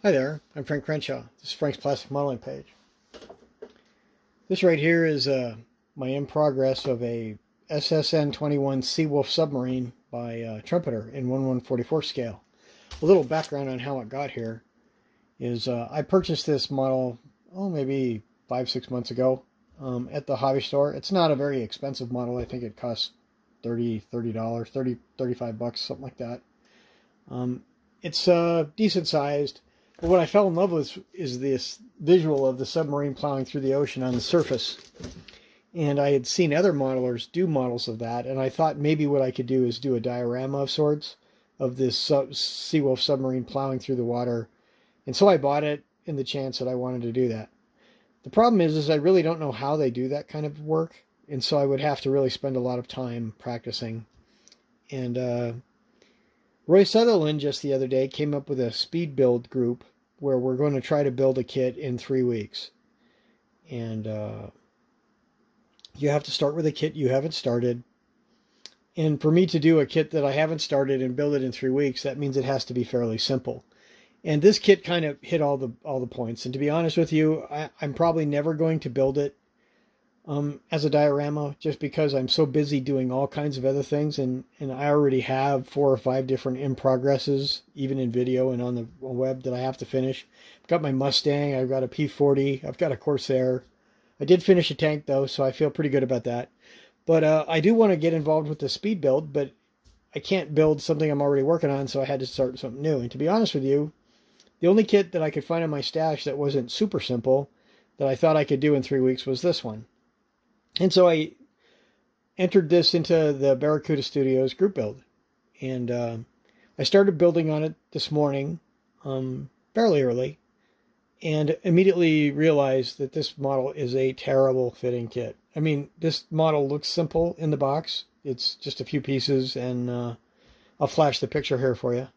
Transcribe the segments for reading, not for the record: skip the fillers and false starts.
Hi there, I'm Frank Crenshaw. This is Frank's Plastic Modeling page. This right here is my in progress of a SSN-21 Seawolf submarine by Trumpter in 1/144 scale. A little background on how it got here is I purchased this model, maybe 5-6 months ago at the hobby store. It's not a very expensive model. I think it costs $35 bucks, something like that. It's decent sized. But what I fell in love with is this visual of the submarine plowing through the ocean on the surface. And I had seen other modelers do models of that, and I thought maybe what I could do is do a diorama of sorts of this Seawolf submarine plowing through the water. And so I bought it in the chance that I wanted to do that. The problem is I really don't know how they do that kind of work, and so I would have to really spend a lot of time practicing. And Roy Sutherland just the other day came up with a speed build group where we're going to try to build a kit in 3 weeks. And you have to start with a kit you haven't started. And for me to do a kit that I haven't started and build it in 3 weeks, that means it has to be fairly simple. And this kit kind of hit all the points. And to be honest with you, I'm probably never going to build it as a diorama, just because I'm so busy doing all kinds of other things, and I already have 4 or 5 different in progresses, even in video and on the web, that I have to finish. I've got my Mustang, I've got a P40, I've got a Corsair. I did finish a tank though, so I feel pretty good about that. But I do want to get involved with the speed build, but I can't build something I'm already working on, so I had to start something new. And to be honest with you, the only kit that I could find in my stash that wasn't super simple, that I thought I could do in 3 weeks, was this one. And so I entered this into the Barracuda Studios group build. And I started building on it this morning, fairly early, and immediately realized that this model is a terrible fitting kit. I mean, this model looks simple in the box. It's just a few pieces, and I'll flash the picture here for you.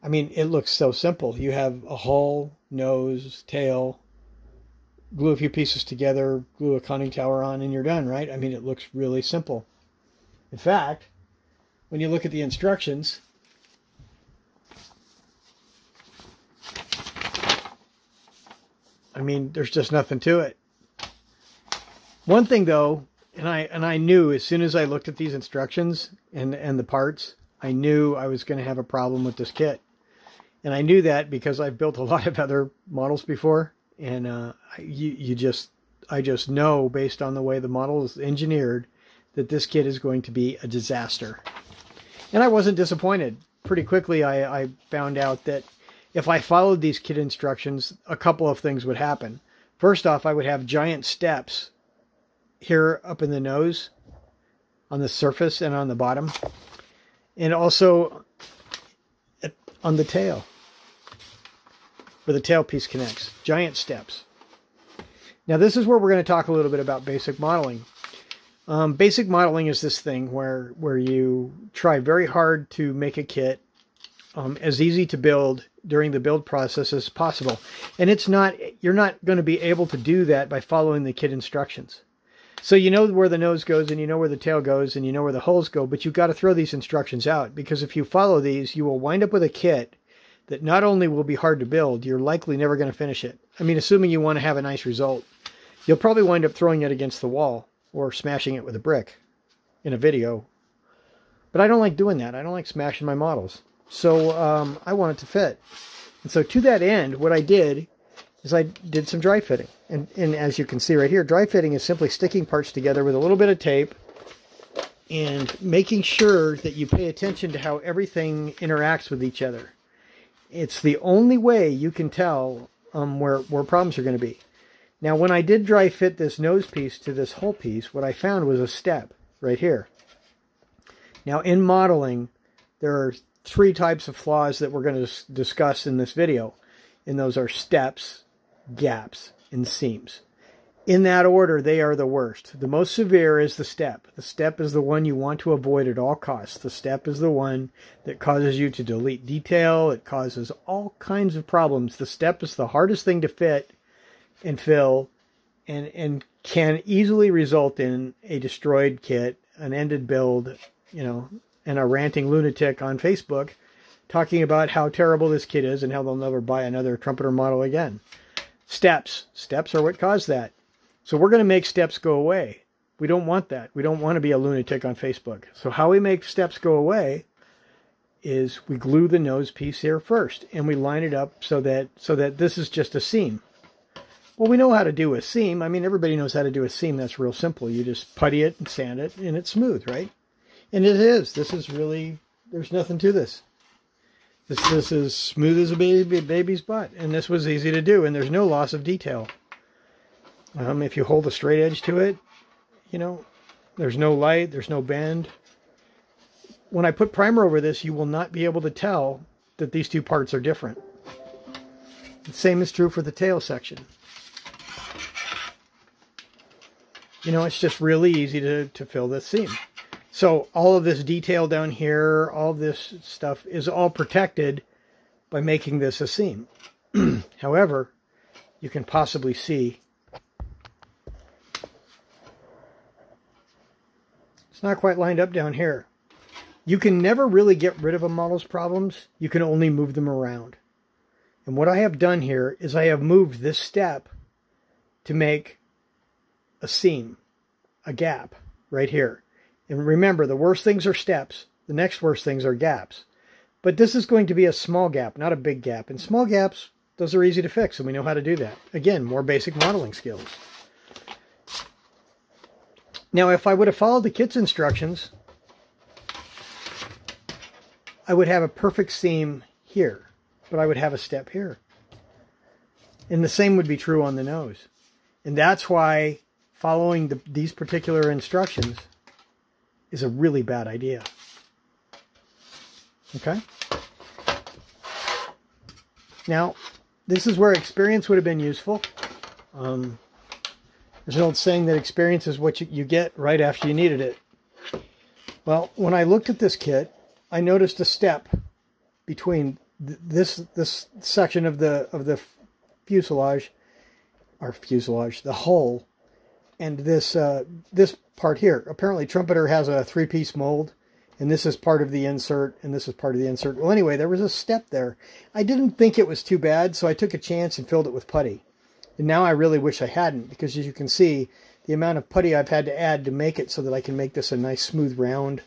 I mean, it looks so simple. You have a hull, nose, tail, glue a few pieces together, glue a conning tower on, and you're done, right? I mean, it looks really simple. In fact, when you look at the instructions, I mean, there's just nothing to it. One thing though, and I knew as soon as I looked at these instructions and the parts, I knew I was going to have a problem with this kit. And I knew that because I've built a lot of other models before, and I just know, based on the way the model is engineered, that this kit is going to be a disaster. And I wasn't disappointed. Pretty quickly I found out that if I followed these kit instructions, a couple of things would happen. First off, I would have giant steps here up in the nose, on the surface and on the bottom, and also on the tail, where the tail piece connects. Giant steps. Now this is where we're going to talk a little bit about basic modeling. Basic modeling is this thing where you try very hard to make a kit as easy to build during the build process as possible. And you're not going to be able to do that by following the kit instructions. So you know where the nose goes, and you know where the tail goes, and you know where the holes go, but you've got to throw these instructions out, because if you follow these, you will wind up with a kit that not only will be hard to build, you're likely never going to finish it. I mean, assuming you want to have a nice result, you'll probably wind up throwing it against the wall or smashing it with a brick in a video. But I don't like doing that. I don't like smashing my models. So I want it to fit. And so to that end, what I did is I did some dry fitting. And as you can see right here, dry fitting is simply sticking parts together with a little bit of tape and making sure that you pay attention to how everything interacts with each other. It's the only way you can tell where problems are going to be. Now, when I did dry fit this nose piece to this hull piece, what I found was a step right here. Now, in modeling, there are 3 types of flaws that we're going to discuss in this video. And those are steps, gaps, and seams. In that order, they are the worst. The most severe is the step. The step is the one you want to avoid at all costs. The step is the one that causes you to delete detail. It causes all kinds of problems. The step is the hardest thing to fit and fill, and can easily result in a destroyed kit, an ended build, you know, and a ranting lunatic on Facebook talking about how terrible this kit is and how they'll never buy another Trumpeter model again. Steps. Steps are what caused that. So we're going to make steps go away. We don't want that. We don't want to be a lunatic on Facebook. So how we make steps go away is we glue the nose piece here first, and we line it up so that this is just a seam. Well, we know how to do a seam. I mean, everybody knows how to do a seam. That's real simple. You just putty it and sand it, and it's smooth, right? And it is. This is really, there's nothing to this. This is smooth as a baby's butt, and this was easy to do, and there's no loss of detail. If you hold a straight edge to it, you know, there's no light, there's no bend. When I put primer over this, you will not be able to tell that these two parts are different. The same is true for the tail section. You know, it's just really easy to fill this seam. So all of this detail down here, all this stuff is all protected by making this a seam. However, you can possibly see it's not quite lined up down here. You can never really get rid of a model's problems. You can only move them around. And what I have done here is I have moved this step to make a seam, a gap right here. And remember, the worst things are steps. The next worst things are gaps. But this is going to be a small gap, not a big gap. And small gaps, those are easy to fix, and we know how to do that. Again, more basic modeling skills. Now, if I would have followed the kit's instructions, I would have a perfect seam here, but I would have a step here. And the same would be true on the nose. And that's why following these particular instructions is a really bad idea. Okay? Now, this is where experience would have been useful. There's an old saying that experience is what you get right after you needed it. Well, when I looked at this kit, I noticed a step between this section of the fuselage, the hull, and this part here. Apparently, Trumpeter has a 3-piece mold, and this is part of the insert, and this is part of the insert. Well, anyway, there was a step there. I didn't think it was too bad, so I took a chance and filled it with putty. And now I really wish I hadn't, because as you can see, the amount of putty I've had to add to make it so that I can make this a nice smooth round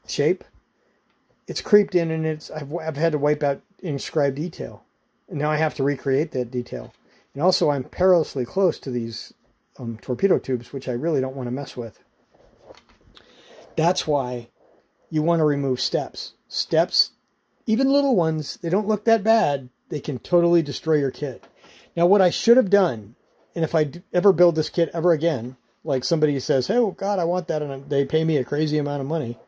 shape. It's creeped in, and I've had to wipe out inscribed detail. And now I have to recreate that detail. And also I'm perilously close to these torpedo tubes, which I really don't want to mess with. That's why you want to remove steps. Steps, even little ones, they don't look that bad. They can totally destroy your kit. Now what I should have done, and if I ever build this kit ever again, like somebody says, hey, oh God, I want that, and they pay me a crazy amount of money,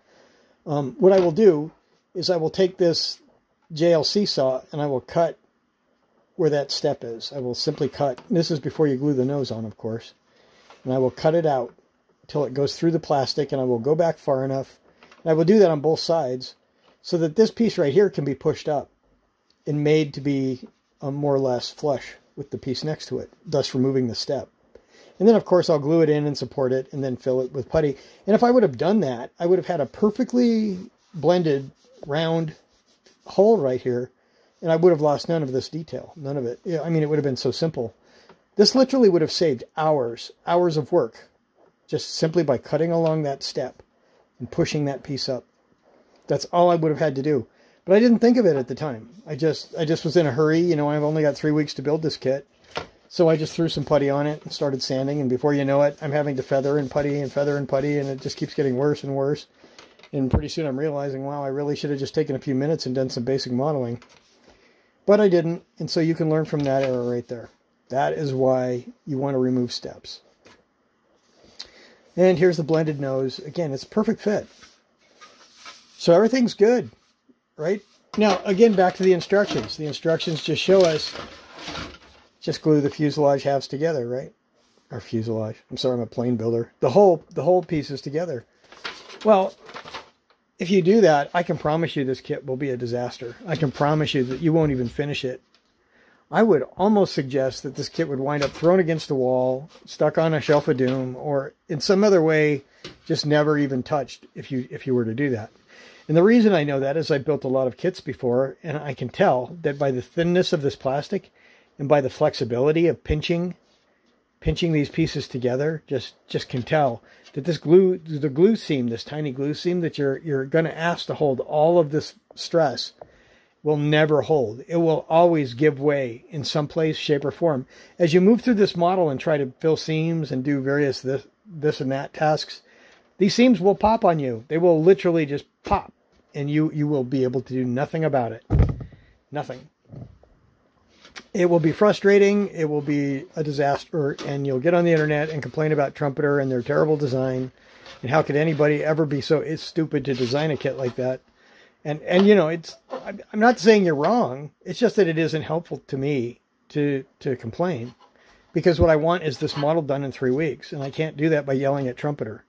what I will do is I will take this JLC saw and I will cut where that step is. I will simply cut. This is before you glue the nose on, of course. And I will cut it out until it goes through the plastic, and I will go back far enough. And I will do that on both sides so that this piece right here can be pushed up and made to be more or less flush with the piece next to it, thus removing the step. And then, of course, I'll glue it in and support it and then fill it with putty. And if I would have done that, I would have had a perfectly blended round hole right here, and I would have lost none of this detail. None of it. Yeah, I mean, it would have been so simple. This literally would have saved hours of work just simply by cutting along that step and pushing that piece up. That's all I would have had to do. But I didn't think of it at the time. I just was in a hurry. You know, I've only got 3 weeks to build this kit. So I just threw some putty on it and started sanding. And before you know it, I'm having to feather and putty, and it just keeps getting worse and worse. And pretty soon I'm realizing, wow, I really should have just taken a few minutes and done some basic modeling. But I didn't. And so you can learn from that error right there. That is why you want to remove steps. And here's the blended nose. Again, it's a perfect fit. So everything's good, right? Now, again, back to the instructions. The instructions just show us, just glue the fuselage halves together, right? Or fuselage. I'm sorry, I'm a plane builder. The whole pieces together. Well, if you do that, I can promise you this kit will be a disaster. I can promise you that you won't even finish it. I would almost suggest that this kit would wind up thrown against a wall, stuck on a shelf of doom, or in some other way, just never even touched if you were to do that. And the reason I know that is I built a lot of kits before, and I can tell that by the thinness of this plastic and by the flexibility of pinching these pieces together, just can tell that this glue, the glue seam, this tiny glue seam that you're going to ask to hold all of this stress, will never hold. It will always give way in some place, shape, or form. As you move through this model and try to fill seams and do various this and that tasks, these seams will pop on you. They will literally just pop, and you will be able to do nothing about it. Nothing. It will be frustrating. It will be a disaster, and you'll get on the internet and complain about Trumpter and their terrible design, and how could anybody ever be so stupid to design a kit like that? And you know, I'm not saying you're wrong. It's just that it isn't helpful to me to complain, because what I want is this model done in 3 weeks, and I can't do that by yelling at Trumpter.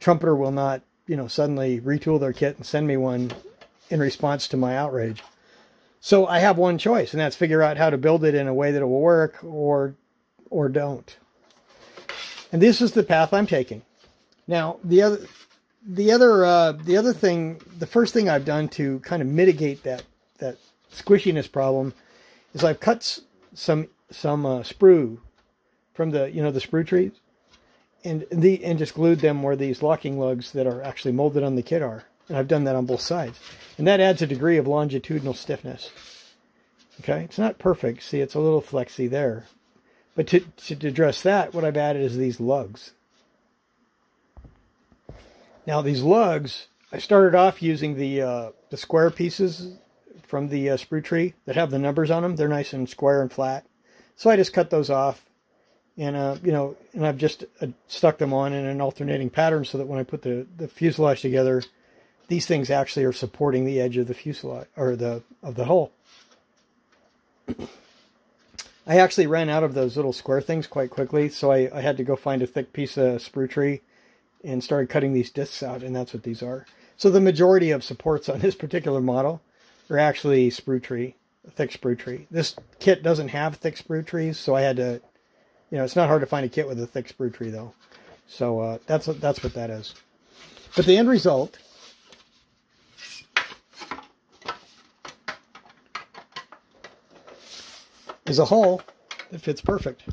Trumpter will not, you know, suddenly retool their kit and send me one in response to my outrage. So I have one choice, and that's figure out how to build it in a way that it will work, or don't. And this is the path I'm taking. Now, the other thing, the first thing I've done to kind of mitigate that squishiness problem is I've cut some sprue from the sprue trees, and just glued them where these locking lugs that are actually molded on the kit are. And I've done that on both sides, and that adds a degree of longitudinal stiffness. Okay, it's not perfect. See, it's a little flexy there, but to address that, what I've added is these lugs. Now these lugs, I started off using the square pieces from the sprue tree that have the numbers on them. They're nice and square and flat. So I just cut those off, and and I've just stuck them on in an alternating pattern so that when I put the fuselage together, these things actually are supporting the edge of the fuselage, or of the hull. I actually ran out of those little square things quite quickly, so I had to go find a thick piece of sprue tree and started cutting these discs out, and that's what these are. So the majority of supports on this particular model are actually sprue tree, thick sprue tree. This kit doesn't have thick sprue trees, so I had to, it's not hard to find a kit with a thick sprue tree though. So that's what that is. But the end result is a hull that fits perfect.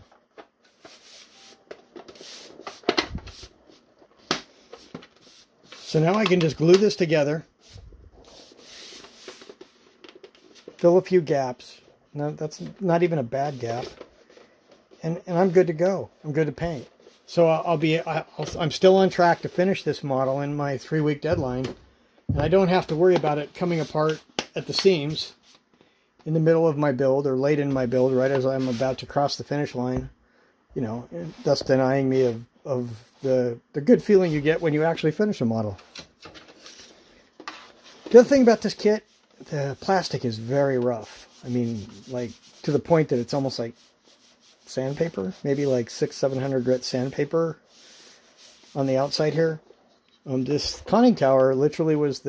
So now I can just glue this together, fill a few gaps. No, that's not even a bad gap, and I'm good to go. I'm good to paint. So I'm still on track to finish this model in my 3-week deadline, and I don't have to worry about it coming apart at the seams in the middle of my build or late in my build, right as I'm about to cross the finish line, thus denying me of the good feeling you get when you actually finish a model. The other thing about this kit, the plastic is very rough. I mean, like, to the point that it's almost like sandpaper, maybe like 600-700 grit sandpaper on the outside here. This conning tower literally was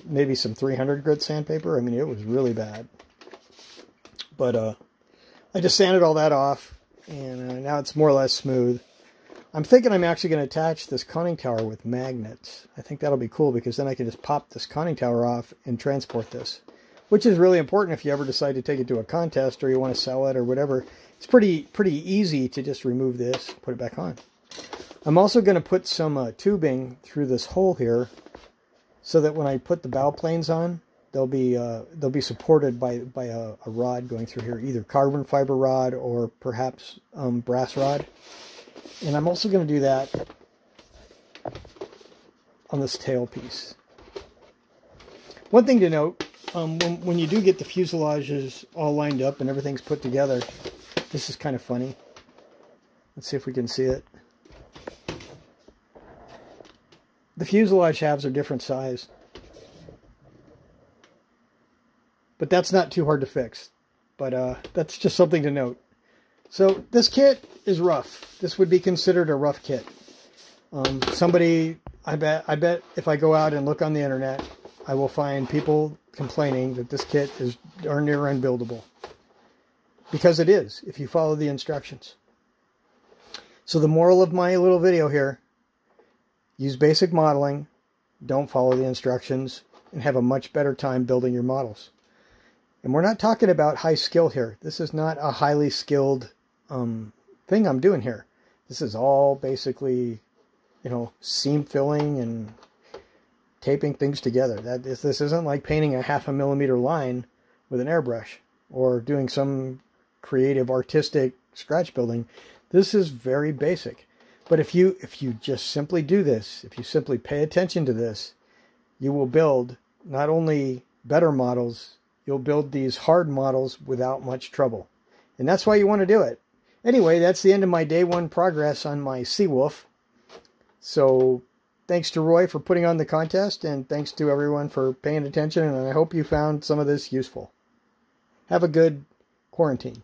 maybe some 300 grit sandpaper. I mean, it was really bad. But I just sanded all that off, and now it's more or less smooth. I'm thinking I'm actually going to attach this conning tower with magnets. I think that'll be cool, because then I can just pop this conning tower off and transport this, which is really important if you ever decide to take it to a contest or you want to sell it or whatever. It's pretty easy to just remove this, put it back on. I'm also going to put some tubing through this hole here, so that when I put the bow planes on, they'll be supported by a rod going through here, either carbon fiber rod or perhaps brass rod. And I'm also going to do that on this tail piece. One thing to note, when you do get the fuselages all lined up and everything's put together, this is kind of funny. Let's see if we can see it. The fuselage halves are different size, but that's not too hard to fix. But that's just something to note. So this kit is rough. This would be considered a rough kit. I bet if I go out and look on the internet, I will find people complaining that this kit is darn near unbuildable. because it is, if you follow the instructions. So the moral of my little video here, use basic modeling, don't follow the instructions, and have a much better time building your models. And we're not talking about high skill here. This is not a highly skilled thing I'm doing here. This is all basically, you know, seam filling and taping things together. This isn't like painting a 0.5 millimeter line with an airbrush or doing some creative artistic scratch building. This is very basic. But if you just simply do this, if you simply pay attention to this, you will build not only better models, you'll build these hard models without much trouble. And that's why you want to do it. Anyway, that's the end of my day one progress on my Seawolf. So thanks to Roy for putting on the contest, and thanks to everyone for paying attention, and I hope you found some of this useful. Have a good quarantine.